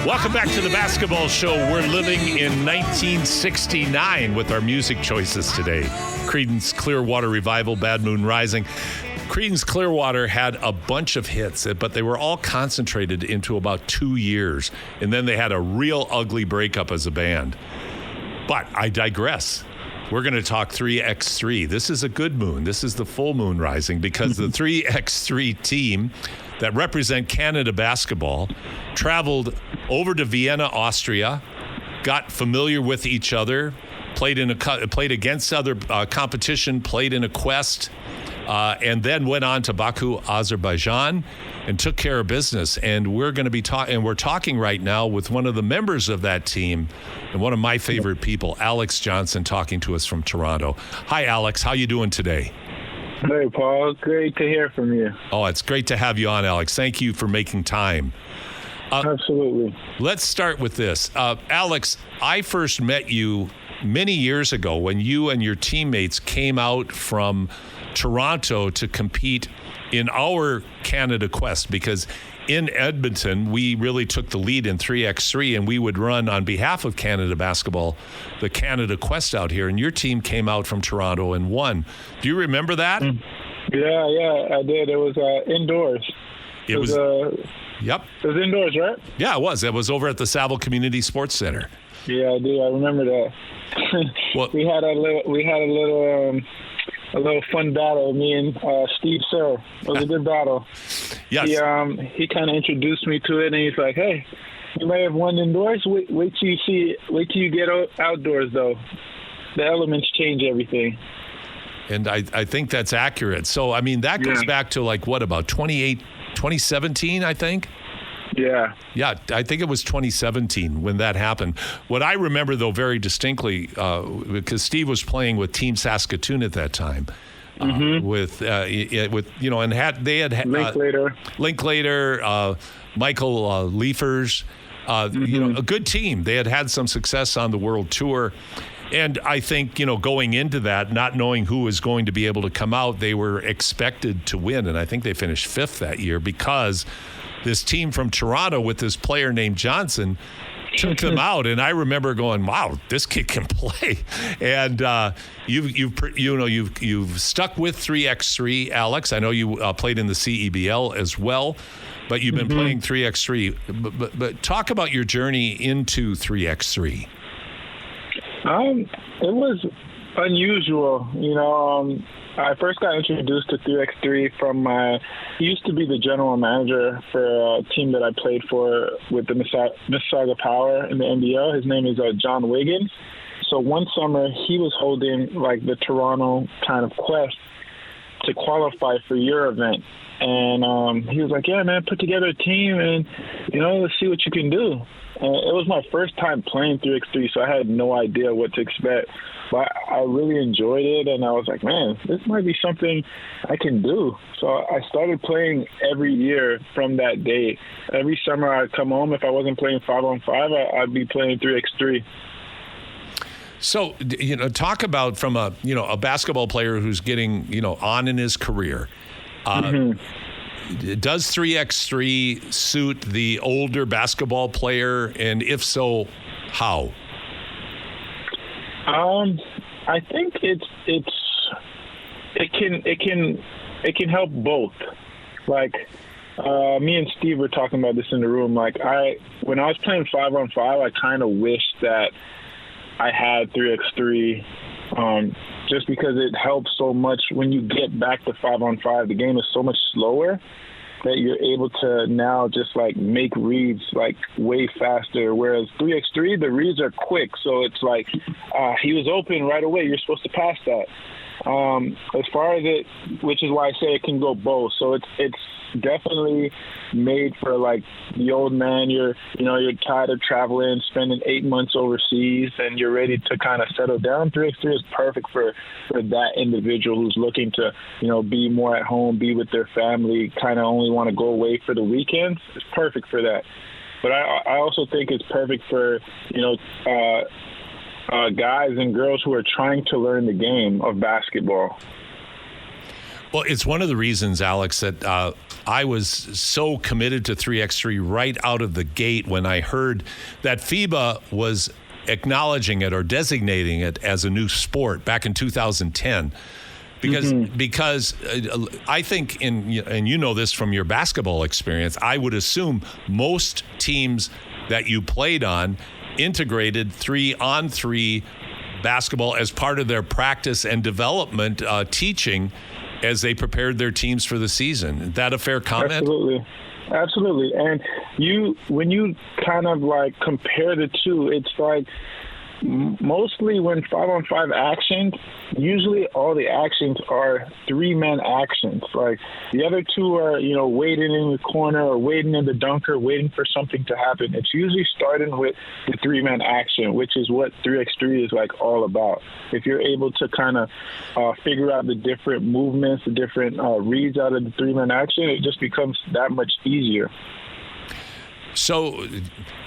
Welcome back to the Basketball Show. We're living in 1969 with our music choices today. Creedence Clearwater Revival, Bad Moon Rising. Creedence Clearwater had a bunch of hits, but they were all concentrated into about 2 years. And then they had a real ugly breakup as a band. But I digress. We're going to talk 3x3. This is a good moon. This is the full moon rising because the 3x3 team that represent Canada basketball traveled over to Vienna, Austria, got familiar with each other, played against other competition, played in a quest, and then went on to Baku, Azerbaijan, and took care of business. And we're going to be we're talking right now with one of the members of that team and one of my favorite people, Alex Johnson, talking to us from Toronto. Hi, Alex. How you doing today? Hey, Paul. Great to hear from you. Oh, it's great to have you on, Alex. Thank you for making time. Absolutely. Let's start with this. Alex, I first met you many years ago when you and your teammates came out from Toronto to compete in our Canada Quest, because in Edmonton, we really took the lead in 3x3, and we would run on behalf of Canada basketball, the Canada Quest out here, and your team came out from Toronto and won. Do you remember that? Yeah, I did. It was indoors. It was Yep. It was indoors, right? Yeah, it was. It was over at the Saville Community Sports Center. Yeah, I do. I remember that. Well, we had a little fun battle, me and Steve Sir. It was a good battle. Yes. He kind of introduced me to it, and he's like, "Hey, you may have won indoors. Wait till you get outdoors, though. The elements change everything." And I think that's accurate. So, I mean, that goes back to about 2017, I think? Yeah. Yeah, I think it was 2017 when that happened. What I remember, though, very distinctly, because Steve was playing with Team Saskatoon at that time, and they had Linklater, Michael Leifers, a good team. They had some success on the World Tour. And I think, going into that, not knowing who was going to be able to come out, they were expected to win. And I think they finished 5th that year because this team from Toronto with this player named Johnson took them out. And I remember going, wow, this kid can play. And you've stuck with 3x3, Alex. I know you played in the CEBL as well, but you've been playing 3x3. But talk about your journey into 3x3. It was unusual. I first got introduced to 3x3 from he used to be the general manager for a team that I played for with the Mississauga Power in the NBL. His name is John Wiggins. So one summer he was holding the Toronto kind of quest to qualify for your event. And he was like, yeah, man, put together a team and, let's see what you can do. And it was my first time playing 3x3, so I had no idea what to expect. But I really enjoyed it, and I was like, man, this might be something I can do. So I started playing every year from that day. Every summer I'd come home. If I wasn't playing 5-on-5, I'd be playing 3x3. So, talk about from a basketball player who's getting, on in his career. Does 3x3 suit the older basketball player, and if so, how? I think it can help both. Me and Steve were talking about this in the room. When I was playing 5-on-5, I kind of wished that I had 3x3. Just because it helps so much when you get back to 5-on-5. The game is so much slower that you're able to now just make reads way faster. Whereas 3x3, the reads are quick. So it's he was open right away. You're supposed to pass that. As far as it, which is why I say it can go both. So it's definitely made for the old man. You're tired of traveling, spending 8 months overseas, and you're ready to kind of settle down. 3x3 is perfect for that individual who's looking to be more at home, be with their family, kind of only want to go away for the weekends. It's perfect for that. But I also think it's perfect for guys and girls who are trying to learn the game of basketball. Well, it's one of the reasons, Alex, that I was so committed to 3x3 right out of the gate when I heard that FIBA was acknowledging it or designating it as a new sport back in 2010. Because I think, and you know this from your basketball experience, I would assume most teams that you played on integrated 3-on-3 basketball as part of their practice and development teaching as they prepared their teams for the season. Is that a fair comment? Absolutely. And when you kind of like compare the two, it's like mostly when 5-on-5 actions, usually all the actions are 3-man actions. Like the other two are, waiting in the corner or waiting in the dunker, waiting for something to happen. It's usually starting with the 3-man action, which is what 3x3 is like all about. If you're able to kind of figure out the different movements, the different reads out of the 3-man action, it just becomes that much easier. So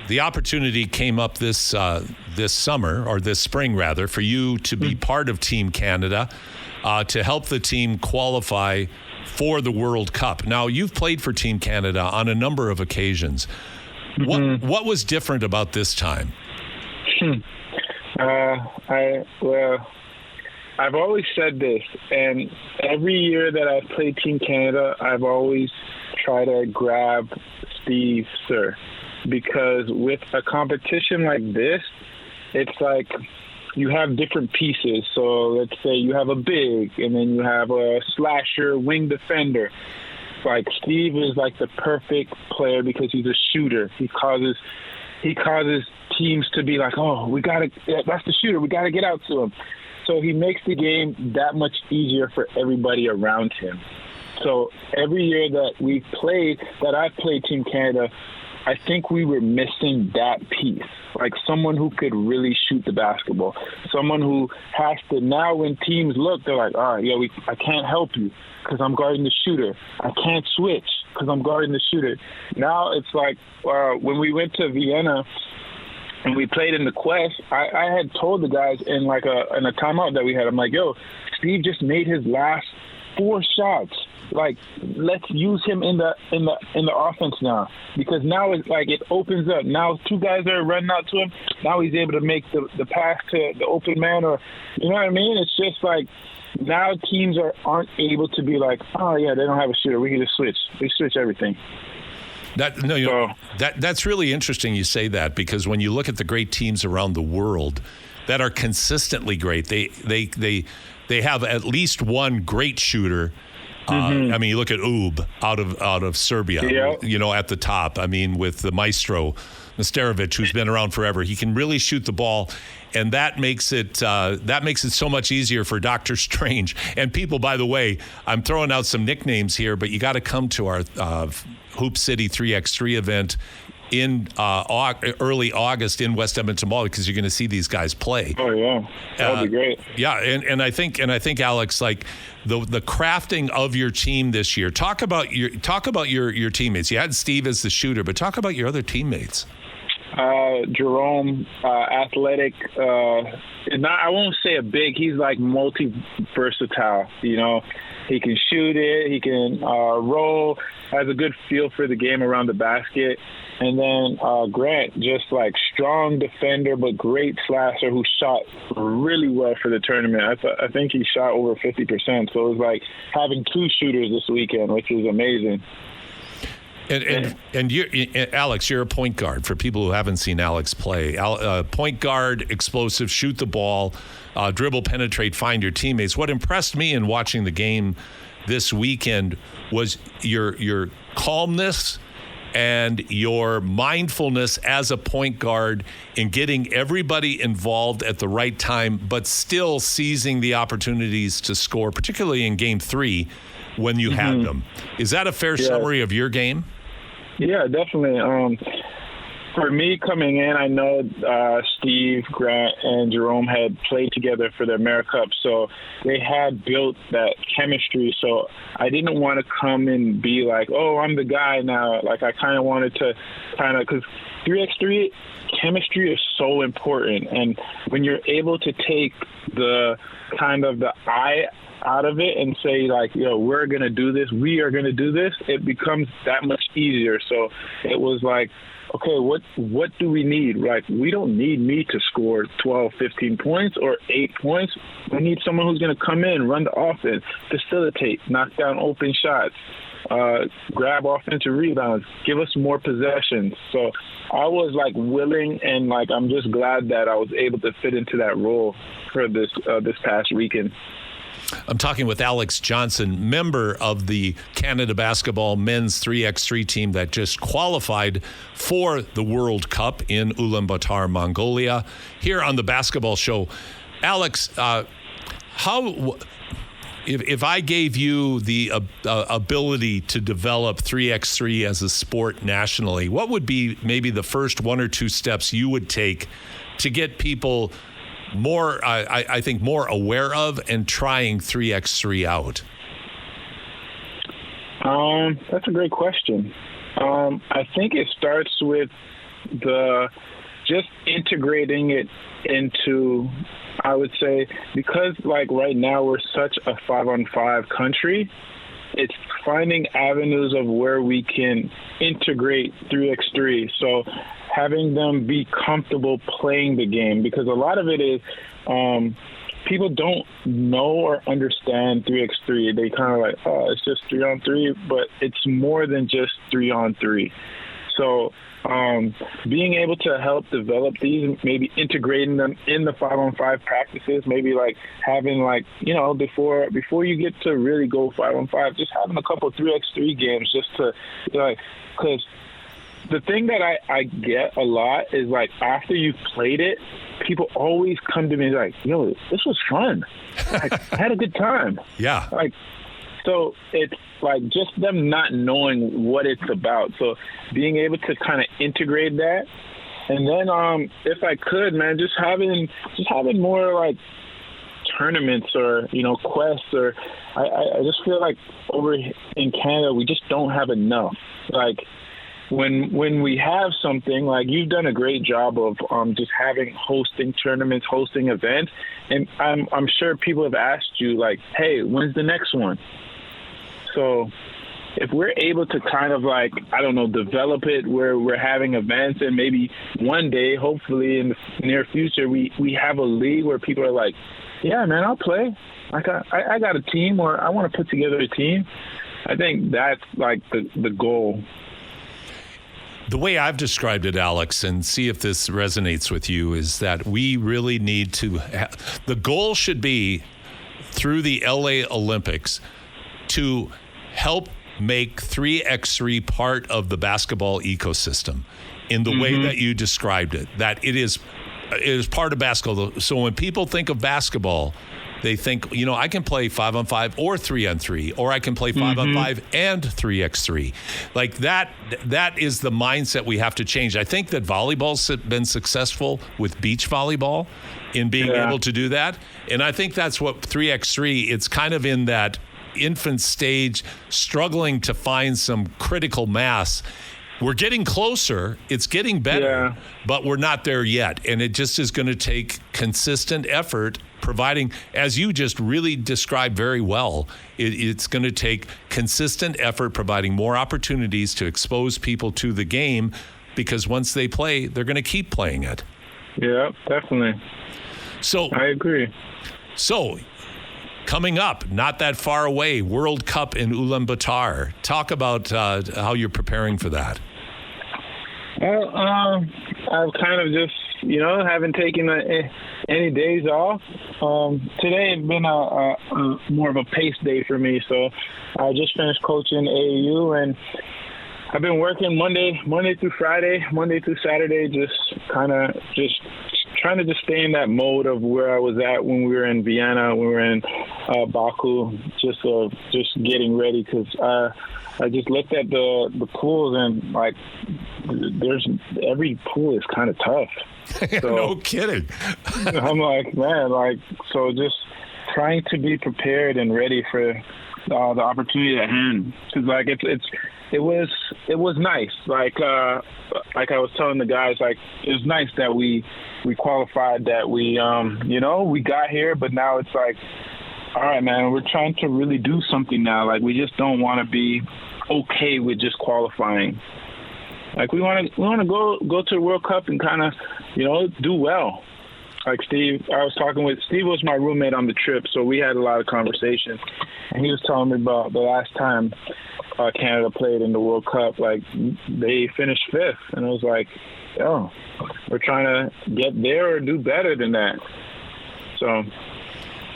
the opportunity came up this summer, or this spring rather, for you to be part of Team Canada to help the team qualify for the World Cup. Now, you've played for Team Canada on a number of occasions. What was different about this time? I've always said this, and every year that I've played Team Canada, I've always tried to grab Steve Sir, because with a competition like this, it's like you have different pieces. So let's say you have a big, and then you have a slasher, wing defender. Like Steve is like the perfect player because he's a shooter. He causes teams to be like, oh, that's the shooter. We got to get out to him. So he makes the game that much easier for everybody around him. So every year that I've played Team Canada, I think we were missing that piece, like someone who could really shoot the basketball, someone who has to, now when teams look, they're like, all right, I can't help you because I'm guarding the shooter. I can't switch because I'm guarding the shooter. Now it's like when we went to Vienna and we played in the Quest, I had told the guys in a timeout that we had, I'm like, yo, Steve just made his last 4 shots. Like, let's use him in the offense now, because now it's like it opens up. Now 2 guys are running out to him. Now he's able to make the pass to the open man, or you know what I mean? It's just like now teams aren't able to be like, oh yeah, they don't have a shooter. We can just switch. We switch everything. That's really interesting you say that, because when you look at the great teams around the world that are consistently great, they have at least one great shooter. I mean, you look at Ub out of Serbia, at the top. I mean, with the maestro, Nesterovic, who's been around forever. He can really shoot the ball, and that makes it so much easier for Dr. Strange. And people, by the way, I'm throwing out some nicknames here, but you got to come to our Hoop City 3x3 event in early August in West Edmonton Mall, because you're going to see these guys play. Oh yeah, that would be great. Yeah, and I think Alex, like the crafting of your team this year. Talk about your teammates. You had Steve as the shooter, but talk about your other teammates. Jerome, athletic. I won't say a big. He's like multi-versatile. He can shoot it. He can roll. Has a good feel for the game around the basket. And then Grant, just like strong defender, but great slasher, who shot really well for the tournament. I think he shot over 50%. So it was like having 2 shooters this weekend, which was amazing. And you, Alex, you're a point guard. For people who haven't seen Alex play, point guard, explosive, shoot the ball, dribble, penetrate, find your teammates. What impressed me in watching the game this weekend was your calmness and your mindfulness as a point guard in getting everybody involved at the right time, but still seizing the opportunities to score, particularly in Game 3 when you had them. Is that a fair summary of your game? Yeah, definitely. For me coming in, I know Steve, Grant, and Jerome had played together for the AmeriCup, so they had built that chemistry. So I didn't want to come and be like, oh, I'm the guy now. Like, I kind of wanted to because 3x3 chemistry is so important. And when you're able to take the kind of the I out of it and say, like, yo, we're going to do this, we are going to do this, it becomes that much easier. So it was like, okay, what do we need? Like, we don't need me to score 12, 15 points or 8 points. We need someone who's going to come in, run the offense, facilitate, knock down open shots, grab offensive rebounds, give us more possessions. So I was like willing, and like I'm just glad that I was able to fit into that role for this past weekend. I'm talking with Alex Johnson, member of the Canada Basketball men's 3x3 team that just qualified for the World Cup in Ulaanbaatar, Mongolia, here on the Basketball Show. Alex, if I gave you the ability to develop 3x3 as a sport nationally, what would be maybe the first one or two steps you would take to get people more, I think, more aware of and trying 3x3 out? That's a great question. I think it starts with just integrating it into, I would say, because like right now we're such a 5-on-5 country, it's finding avenues of where we can integrate 3x3. So having them be comfortable playing the game, because a lot of it is people don't know or understand 3x3. They kind of like, oh, it's just 3-on-3, but it's more than just 3-on-3. So being able to help develop these, maybe integrating them in the 5-on-5 practices, maybe like having like, you know, before you get to really go 5-on-5, just having a couple 3x3 games just to, like, because the thing that I get a lot is like after you've played it, people always come to me like, yo, this was fun. Like, I had a good time. Yeah. Like, so it's like just them not knowing what it's about. So being able to kind of integrate that. And then if I could, man, just having more like tournaments or, you know, quests, or I just feel like over in Canada, we just don't have enough. Like when we have something, like you've done a great job of just hosting tournaments, hosting events. And I'm sure people have asked you like, hey, when's the next one? So if we're able to kind of like, I don't know, develop it where we're having events, and maybe one day, hopefully in the near future, we have a league where people are like, yeah, man, I'll play. Like I got a team, or I want to put together a team. I think that's like the goal. The way I've described it, Alex, and see if this resonates with you, is that we really need to the goal should be through the LA Olympics to help make 3x3 part of the basketball ecosystem in the way that you described it, that it is part of basketball. So when people think of basketball, they think, you know, I can play 5-on-5 or 3-on-3, or I can play 5-on-5 and 3x3. Like that is the mindset we have to change. I think that volleyball's been successful with beach volleyball in being able to do that. And I think that's what 3x3, it's kind of in that infant stage, struggling to find some critical mass. We're getting closer, it's getting better, but we're not there yet. And it just is going to take consistent effort, providing, as you just really described very well, it's going to take consistent effort, providing more opportunities to expose people to the game, because once they play, they're going to keep playing it. Yeah, definitely. So I agree. So coming up, not that far away, World Cup in Ulaanbaatar. Talk about how you're preparing for that. Well, I've kind of just, you know, haven't taken any days off. Today has been a more of a pace day for me. So I just finished coaching AAU, and I've been working Monday through Friday, Monday through Saturday, just trying to just stay in that mode of where I was at when we were in Vienna, when we were in Baku, just getting ready, because I just looked at the pools and like every pool is kind of tough. So, no kidding. I'm like, man, like, so just trying to be prepared and ready for the opportunity at hand, because like it was nice. Like I was telling the guys, like it was nice that we qualified, that we we got here, but now it's like, all right, man, we're trying to really do something now. Like we just don't want to be okay with just qualifying. Like we want to go to the World Cup and kind of do well. Like Steve, I was talking with Steve, was my roommate on the trip, so we had a lot of conversations, and he was telling me about the last time Canada played in the World Cup. Like they finished 5th, and I was like, oh, we're trying to get there or do better than that. So.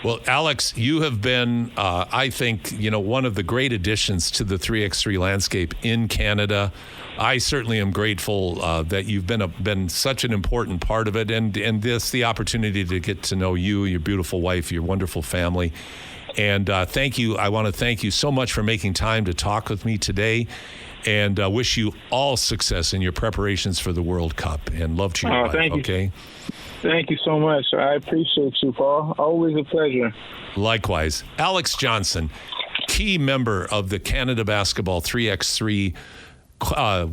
Well, Alex, you have been, I think, one of the great additions to the 3x3 landscape in Canada. I certainly am grateful that you've been such an important part of it, and the opportunity to get to know you, your beautiful wife, your wonderful family. And thank you. I want to thank you so much for making time to talk with me today, and wish you all success in your preparations for the World Cup. And love to your wife. Thank you. Okay. Thank you so much. I appreciate you, Paul. Always a pleasure. Likewise. Alex Johnson, key member of the Canada Basketball 3x3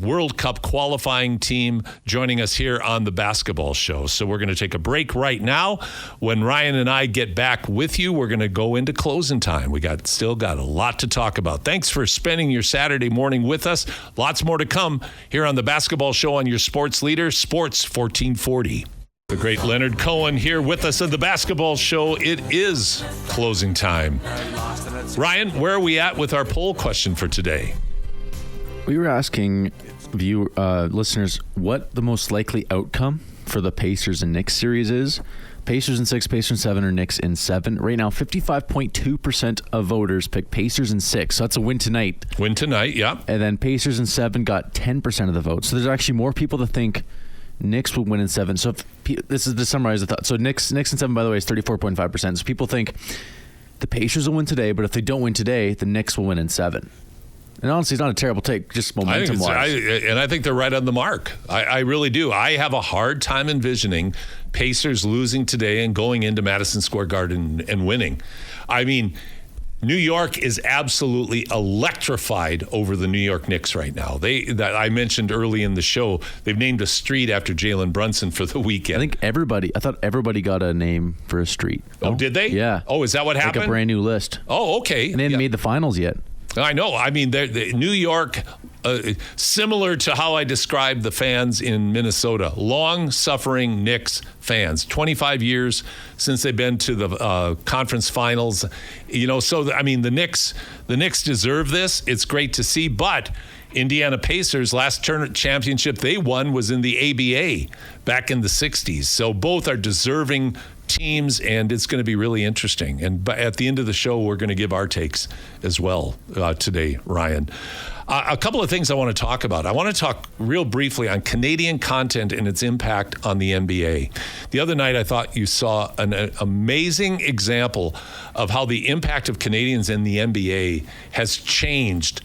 World Cup qualifying team, joining us here on the Basketball Show. So we're going to take a break right now. When Ryan and I get back with you, we're going to go into closing time. We still got a lot to talk about. Thanks for spending your Saturday morning with us. Lots more to come here on the Basketball Show on your sports leader, Sports 1440. The great Leonard Cohen here with us at the Basketball Show. It is closing time. Ryan, where are we at with our poll question for today? We were asking listeners what the most likely outcome for the Pacers and Knicks series is. Pacers in 6, Pacers in 7, or Knicks in 7. Right now, 55.2% of voters pick Pacers in 6. So that's a win tonight. Win tonight, yeah. And then Pacers in 7 got 10% of the vote. So there's actually more people that think Knicks will win in 7. So this is to summarize the thought. So Knicks in 7, by the way, is 34.5%. So people think the Pacers will win today, but if they don't win today, the Knicks will win in 7. And honestly, it's not a terrible take, just momentum-wise. And I think they're right on the mark. I really do. I have a hard time envisioning Pacers losing today and going into Madison Square Garden and winning. I mean, New York is absolutely electrified over the New York Knicks right now. That I mentioned early in the show, they've named a street after Jalen Brunson for the weekend. I thought everybody got a name for a street. Oh, did they? Yeah. Oh, is that what happened? Like a brand new list. Oh, okay. And they hadn't made the finals yet. I know. I mean, New York, similar to how I described the fans in Minnesota, long-suffering Knicks fans. 25 years since they've been to the conference finals. So I mean, the Knicks deserve this. It's great to see, but Indiana Pacers last championship they won was in the ABA back in the 60s. So both are deserving teams, and it's going to be really interesting. And at the end of the show, we're going to give our takes as well today, Ryan. A couple of things I want to talk about. I want to talk real briefly on Canadian content and its impact on the NBA. The other night, I thought you saw an amazing example of how the impact of Canadians in the NBA has changed.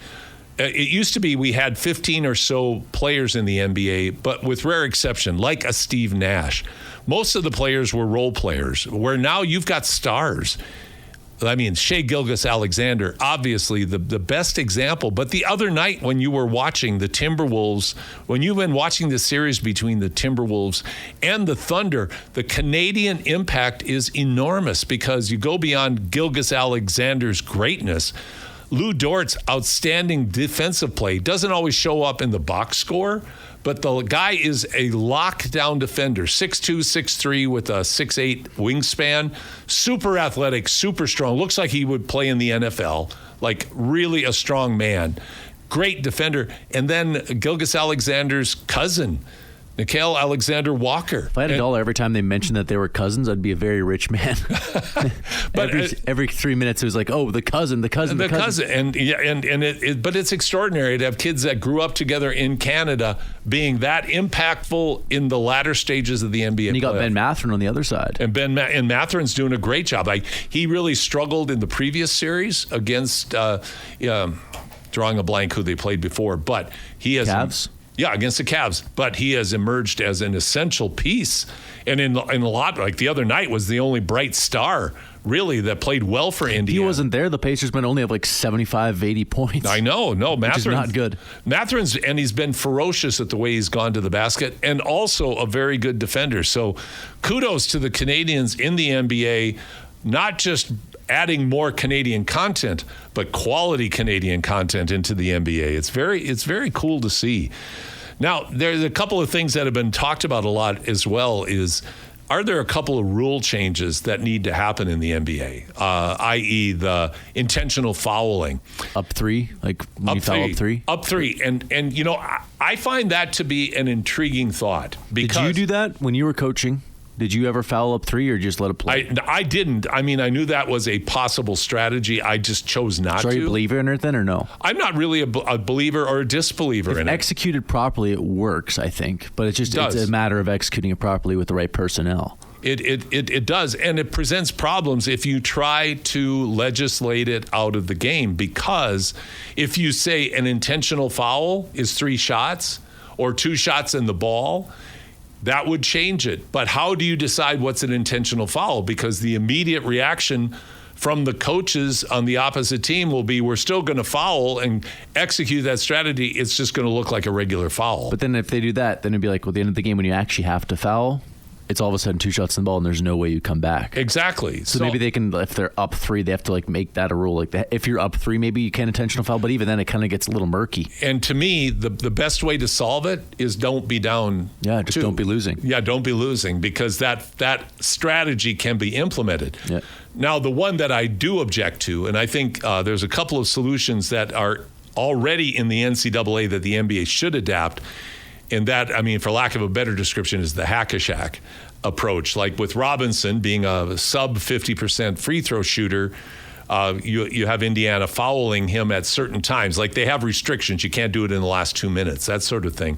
It used to be we had 15 or so players in the NBA, but with rare exception, like a Steve Nash, most of the players were role players, where now you've got stars. I mean, Shai Gilgeous-Alexander, obviously the best example. But the other night when you were watching the Timberwolves, when you've been watching the series between the Timberwolves and the Thunder, the Canadian impact is enormous because you go beyond Gilgeous-Alexander's greatness. Lou Dort's outstanding defensive play doesn't always show up in the box score, but the guy is a lockdown defender, 6'2", 6'3", with a 6'8" wingspan, super athletic, super strong. Looks like he would play in the NFL, like really a strong man. Great defender. And then Gilgeous-Alexander's cousin, Nickeil Alexander-Walker. If I had $1 every time they mentioned that they were cousins, I'd be a very rich man. But every 3 minutes, it was like, oh, the cousin. But it's extraordinary to have kids that grew up together in Canada being that impactful in the latter stages of the NBA. And you got playoff. Ben Mathurin on the other side. And and Matherin's doing a great job. He really struggled in the previous series against drawing a blank who they played before, but he has Cavs. Yeah, against the Cavs. But he has emerged as an essential piece. And in a lot, like the other night, was the only bright star, really, that played well for Indiana. He wasn't there. The Pacers might only have like 75, 80 points. I know. No, Matherin's not good. Matherin's, and he's been ferocious at the way he's gone to the basket, and also a very good defender. So kudos to the Canadians in the NBA, not just adding more Canadian content, but quality Canadian content into the NBA. It's very cool to see. Now, there's a couple of things that have been talked about a lot as well are there a couple of rule changes that need to happen in the NBA, i.e. the intentional fouling? Up three? Like when you foul up three? Up three. And you know, I find that to be an intriguing thought. Because Did you do that when you were coaching? Did you ever foul up three or just let it play? I didn't. I mean, I knew that was a possible strategy. I just chose not to. Are you a believer in it then or no? I'm not really a believer or a disbeliever in it. Executed properly, it works, I think. But it's a matter of executing it properly with the right personnel. It does, and it presents problems if you try to legislate it out of the game, because if you say an intentional foul is 3 shots or 2 shots in the ball, that would change it. But how do you decide what's an intentional foul? Because the immediate reaction from the coaches on the opposite team will be, we're still going to foul and execute that strategy. It's just going to look like a regular foul. But then if they do that, then it'd be like, well, at the end of the game when you actually have to foul, it's all of a sudden 2 shots in the ball and there's no way you come back. Exactly. So maybe they can, if they're up 3, they have to like make that a rule. Like that. If you're up 3, maybe you can intentional foul, but even then it kind of gets a little murky. And to me, the best way to solve it is don't be down. Yeah, just don't be losing. Yeah, don't be losing, because that strategy can be implemented. Yeah. Now, the one that I do object to, and I think there's a couple of solutions that are already in the NCAA that the NBA should adapt. And that, I mean, for lack of a better description, is the hack-a-shack approach. Like with Robinson being a sub 50% free throw shooter, you have Indiana fouling him at certain times. Like they have restrictions. You can't do it in the last 2 minutes, that sort of thing.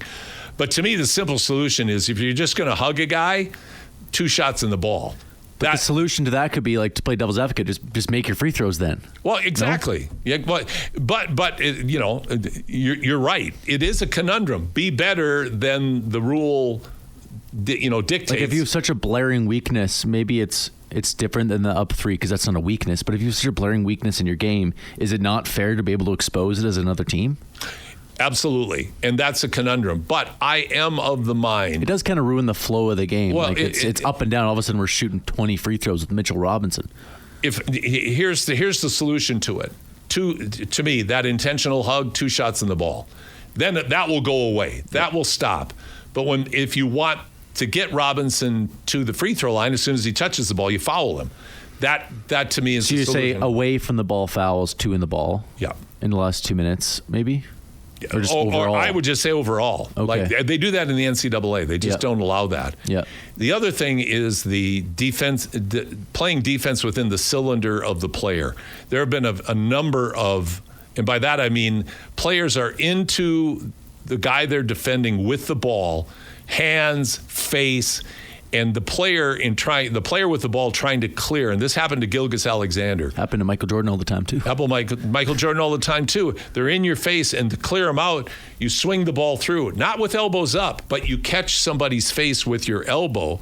But to me, the simple solution is if you're just going to hug a guy, 2 shots in the ball. But the solution to that could be like, to play devil's advocate, just make your free throws then. Well, exactly. No? Yeah, but you know, you're right. It is a conundrum. Be better than the rule, dictates. Like if you have such a blaring weakness, maybe it's different than the up 3 because that's not a weakness. But if you have such a blaring weakness in your game, is it not fair to be able to expose it as another team? Absolutely, and that's a conundrum. But I am of the mind. It does kind of ruin the flow of the game. Well, like it's up and down. All of a sudden, we're shooting 20 free throws with Mitchell Robinson. Here's the solution to it. To me, that intentional hug, 2 shots in the ball, then that will go away. That will stop. But if you want to get Robinson to the free throw line, as soon as he touches the ball, you foul him. That to me is. So you say away from the ball fouls, 2 in the ball. Yeah. In the last 2 minutes, maybe. Or just overall? Or I would just say overall. Okay. Like they do that in the NCAA. They just don't allow that. Yeah. The other thing is the defense, playing defense within the cylinder of the player. There have been a number of, and by that I mean players are into the guy they're defending with the ball, hands, face, and the player with the ball trying to clear, and this happened to Gilgeous-Alexander. Happened to Michael Jordan all the time too. Michael Jordan all the time too. They're in your face, and to clear them out, you swing the ball through, not with elbows up, but you catch somebody's face with your elbow.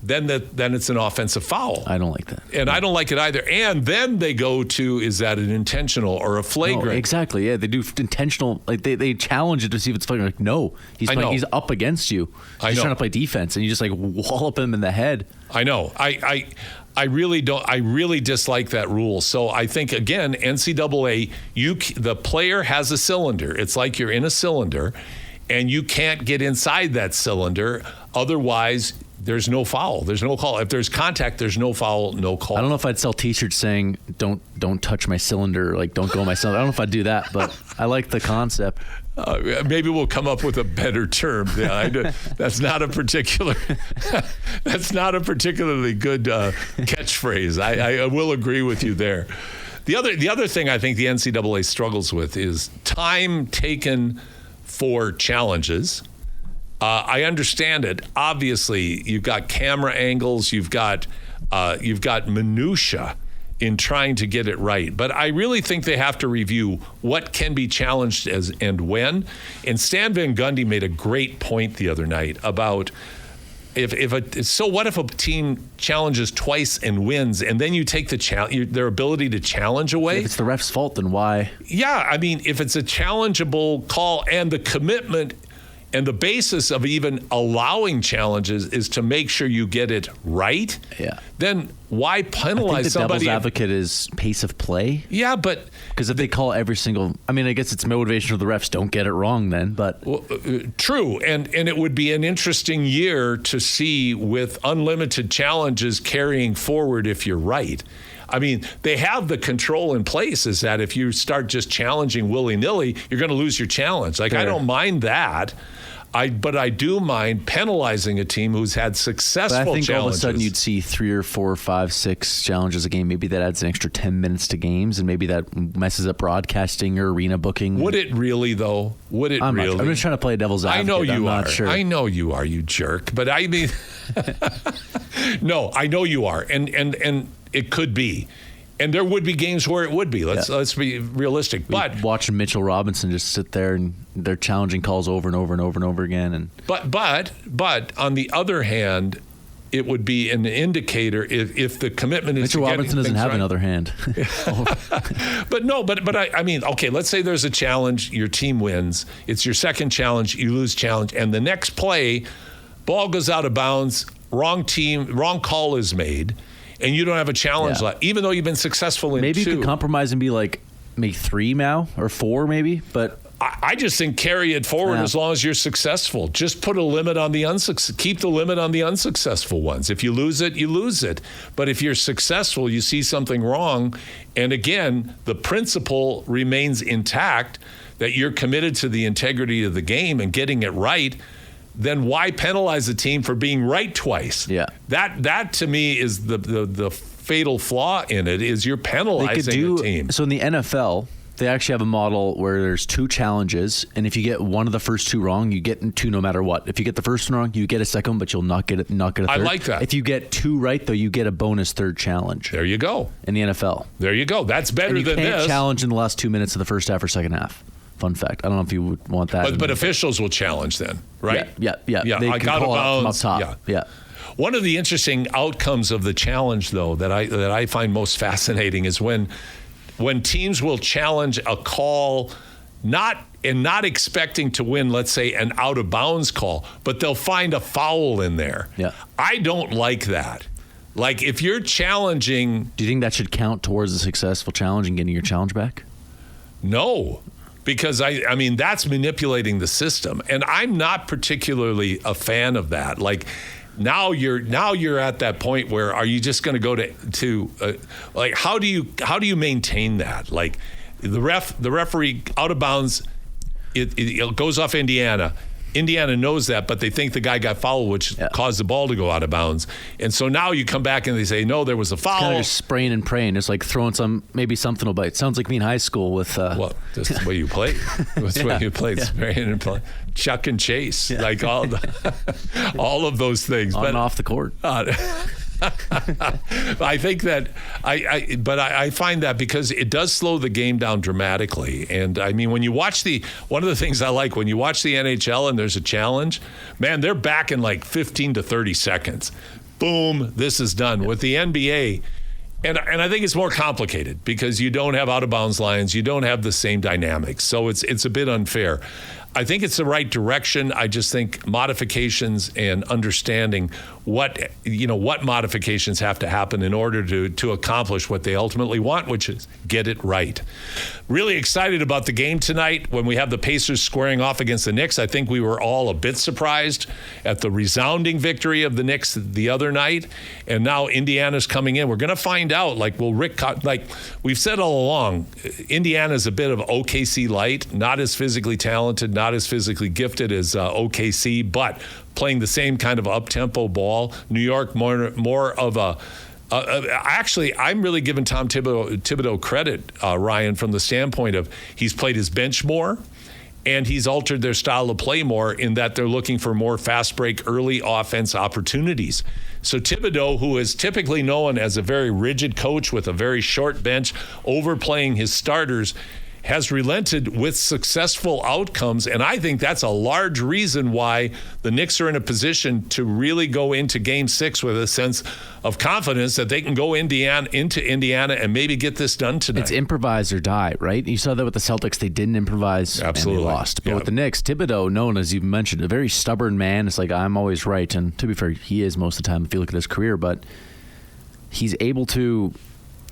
Then it's an offensive foul. I don't like that. And I don't like it either. And then they go to, is that an intentional or a flagrant? No, exactly. Yeah, they do intentional. Like they challenge it to see if it's flagrant. Like, no, he's up against you. He's trying to play defense, and you just like wallop him in the head. I know. I really don't. I really dislike that rule. So I think again, NCAA, the player has a cylinder. It's like you're in a cylinder, and you can't get inside that cylinder. Otherwise, there's no foul. There's no call. If there's contact, there's no foul, no call. I don't know if I'd sell T-shirts saying "Don't touch my cylinder," like "Don't go my cylinder." I don't know if I'd do that, but I like the concept. Maybe we'll come up with a better term. Yeah, that's not a particularly good catchphrase. I will agree with you there. The other thing I think the NCAA struggles with is time taken for challenges. I understand it. Obviously, you've got camera angles, you've got minutia in trying to get it right. But I really think they have to review what can be challenged as and when. And Stan Van Gundy made a great point the other night about what if a team challenges twice and wins, and then you take their ability to challenge away? If it's the ref's fault, then why? Yeah, I mean, if it's a challengeable call and the commitment and the basis of even allowing challenges is to make sure you get it right, then why penalize I think the somebody? Devil's advocate is pace of play. Yeah, but because if they call every single, I mean, I guess it's motivation for the refs. Don't get it wrong then, but true, and it would be an interesting year to see with unlimited challenges carrying forward if you're right. I mean, they have the control in place is that if you start just challenging willy-nilly, you're going to lose your challenge. Like, I don't mind that. But I do mind penalizing a team who's had successful challenges. But I think all of a sudden you'd see 3 or 4 or 5, 6 challenges a game. Maybe that adds an extra 10 minutes to games, and maybe that messes up broadcasting or arena booking. Would it really, though? Would it really? I'm just trying to play devil's advocate. I know you I'm are. not sure. I know you are, you jerk. But I mean, no, I know you are, and it could be. And there would be games where it would be. Let's be realistic. But watching Mitchell Robinson just sit there and they're challenging calls over and over and over and over again. And but on the other hand, it would be an indicator if the commitment is Mitchell to Robinson doesn't have another hand. But I mean, okay, let's say there's a challenge, your team wins. It's your second challenge, you lose challenge, and the next play, ball goes out of bounds, wrong call is made. And you don't have a challenge left, even though you've been successful in maybe 2. You could compromise and be like, make 3 now or 4 maybe, but I just think carry it forward as long as you're successful. Just put a limit on the keep the limit on the unsuccessful ones. If you lose it, you lose it. But if you're successful, you see something wrong, and again, the principle remains intact that you're committed to the integrity of the game and getting it right. Then why penalize a team for being right twice? Yeah. That to me is the fatal flaw in it, is you're penalizing the team. So in the NFL, they actually have a model where there's 2 challenges, and if you get one of the first 2 wrong, you get 2 no matter what. If you get the first one wrong, you get a second one, but you'll not get a third. I like that. If you get 2 right, though, you get a bonus third challenge. There you go. In the NFL. There you go. That's better than this. You can't challenge in the last 2 minutes of the first half or second half. Fun fact. I don't know if you would want that. But officials will challenge then, right? Yeah. They can call it from up top. Yeah. One of the interesting outcomes of the challenge, though, that I find most fascinating is when teams will challenge a call, not expecting to win, let's say, an out of bounds call, but they'll find a foul in there. Yeah. I don't like that. Like, if you're challenging, do you think that should count towards a successful challenge and getting your challenge back? No, because I mean, that's manipulating the system, and I'm not particularly a fan of that. Like, now you're at that point where are you just going to go to like, how do you maintain that? Like, the referee out of bounds, it goes off Indiana. Indiana knows that, but they think the guy got fouled, which caused the ball to go out of bounds. And so now you come back and they say, no, there was a foul. It's kind of just spraying and praying. It's like throwing maybe something will bite. Sounds like me in high school with... well, that's the way you played. That's the way you played, spraying and playing. Chuck and chase, like all of those things. On and off the court. I think that I find that because it does slow the game down dramatically. And I mean, when you watch one of the things I like, when you watch the NHL and there's a challenge, man, they're back in like 15 to 30 seconds. Boom, this is done. With the NBA, and I think it's more complicated because you don't have out of bounds lines, you don't have the same dynamics, so it's a bit unfair. I think it's the right direction. I just think modifications and understanding what modifications have to happen in order to accomplish what they ultimately want, which is get it right. Really excited about the game tonight when we have the Pacers squaring off against the Knicks. I think we were all a bit surprised at the resounding victory of the Knicks the other night, and now Indiana's coming in. We're going to find out. Like we've said all along, Indiana's a bit of OKC light, not as physically talented, not as physically gifted as OKC, but playing the same kind of up-tempo ball. New York more of a actually, I'm really giving Tom Thibodeau credit, Ryan, from the standpoint of he's played his bench more and he's altered their style of play more in that they're looking for more fast break, early offense opportunities. So Thibodeau, who is typically known as a very rigid coach with a very short bench, overplaying his starters, has relented with successful outcomes, and I think that's a large reason why the Knicks are in a position to really go into Game 6 with a sense of confidence that they can go into Indiana and maybe get this done tonight. It's improvise or die, right? You saw that with the Celtics. They didn't improvise. Absolutely. And they lost. But with the Knicks, Thibodeau, known, as you mentioned, a very stubborn man. It's like, I'm always right. And to be fair, he is most of the time if you look at his career. But he's able to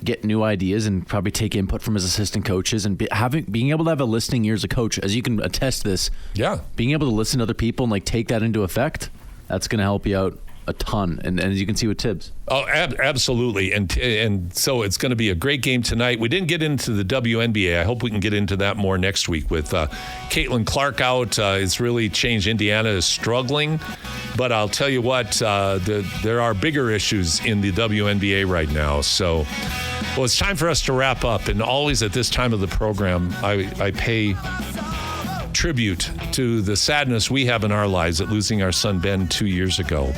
get new ideas and probably take input from his assistant coaches and being able to have a listening ear as a coach, as you can attest to this. Yeah. Being able to listen to other people and take that into effect, that's going to help you out a ton. And as you can see with Tibbs. Oh, absolutely. And so it's going to be a great game tonight. We didn't get into the WNBA. I hope we can get into that more next week with Caitlin Clark out. It's really changed. Indiana is struggling. But I'll tell you what, there are bigger issues in the WNBA right now. So, well, it's time for us to wrap up. And always at this time of the program, I pay tribute to the sadness we have in our lives at losing our son Ben 2 years ago.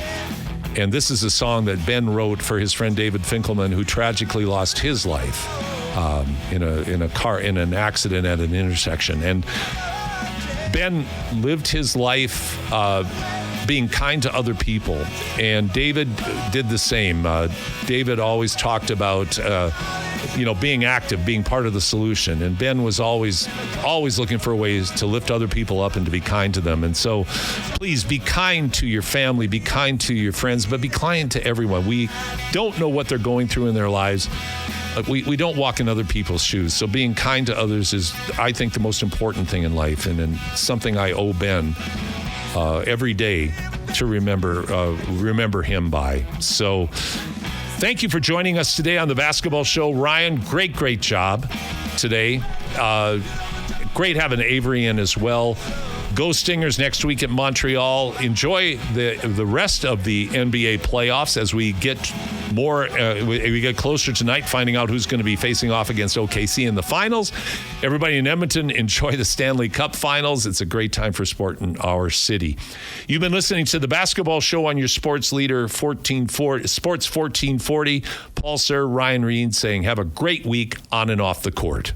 And this is a song that Ben wrote for his friend David Finkelman, who tragically lost his life in an accident at an intersection. And Ben lived his life being kind to other people, and David did the same. David always talked about being active, being part of the solution, and Ben was always looking for ways to lift other people up and to be kind to them. And so please be kind to your family, be kind to your friends, but be kind to everyone. We don't know what they're going through in their lives. We don't walk in other people's shoes. So being kind to others is, I think, the most important thing in life, and something I owe Ben every day to remember him by. So thank you for joining us today on the Basketball Show. Ryan, great job today. Great having Avery in as well. Go Stingers next week at Montreal. Enjoy the rest of the NBA playoffs as we get we get closer tonight, finding out who's going to be facing off against OKC in the finals. Everybody in Edmonton, enjoy the Stanley Cup finals. It's a great time for sport in our city. You've been listening to the Basketball Show on your sports leader, Sports 1440. Paul Sir, Ryan Reed saying have a great week on and off the court.